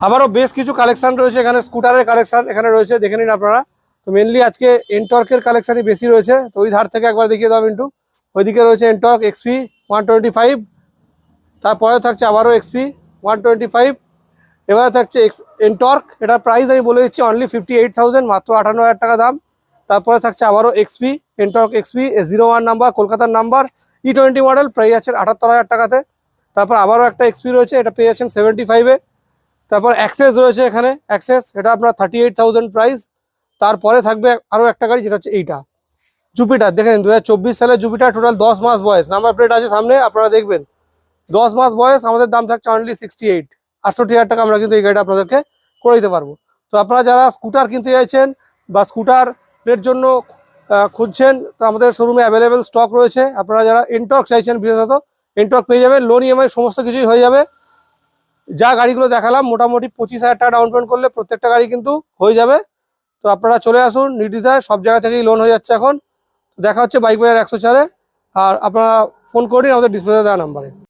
আবারও বেশ কিছু কালেকশন রয়েছে এখানে, স্কুটারের কালেকশন এখানে রয়েছে, দেখে নিন আপনারা। তো মেনলি আজকে এনটর্কের কালেকশনই বেশি রয়েছে। তো ওই ধার থেকে একবার দেখিয়ে দাও মিন্টু। ওইদিকে রয়েছে এনটর্ক এক্সপি 125, তারপরে থাকছে আবারও এক্সপি 125, এবারে থাকছে এনটর্ক। এটার প্রাইস আমি বলে দিচ্ছি অনলি 58,000, মাত্র 58,000 টাকা দাম। তারপরে থাকছে আবারও XP, NTorq XP S01 number, কলকাতার নাম্বার, E20 মডেল, প্রাইস আছে 78,000 টাকাতে। তারপর আবারও একটা এক্সপি রয়েছে, এটা পেয়ে যাচ্ছেন 75-এ। তারপর অ্যাক্সেস রয়েছে এখানে, অ্যাক্সেস এটা আপনার 38,000 প্রাইস। তারপরে থাকবে আরও একটা গাড়ি, যেটা হচ্ছে এইটা জুপিটার। দেখেন 2024 সালে জুপিটার, টোটাল 10 মাস বয়স, নাম্বার প্লেট আছে সামনে, আপনারা দেখবেন 10 মাস বয়স। আমাদের দাম থাকছে অনলি 68,000 টাকা। আমরা কিন্তু এই গাড়িটা আপনাদেরকে করে দিতে পারবো। তো আপনারা যারা স্কুটার কিনতে চাইছেন বা স্কুটারের জন্য খুঁজছেন, তো আমাদের শোরুমে অ্যাভেলেবেল স্টক রয়েছে। আপনারা যারা এনটর্ক চাইছেন বিশেষত, এনটর্ক পেয়ে যাবেন, লোন ইএমআই সমস্ত কিছুই হয়ে যাবে। যা গাড়িগুলো দেখালাম মোটামুটি 25,000 টাকা ডাউন পেমেন্ট করলে প্রত্যেকটা গাড়ি কিন্তু হয়ে যাবে। তো আপনারা চলে আসুন নির্দ্বিধায়, সব জায়গা থেকেই লোন হয়ে যাচ্ছে এখন। দেখা হচ্ছে বাইক বাজার 104-এ। আর আপনারা ফোন করে নিন আমাদের ডিসপ্লেতে দেওয়া নাম্বারে।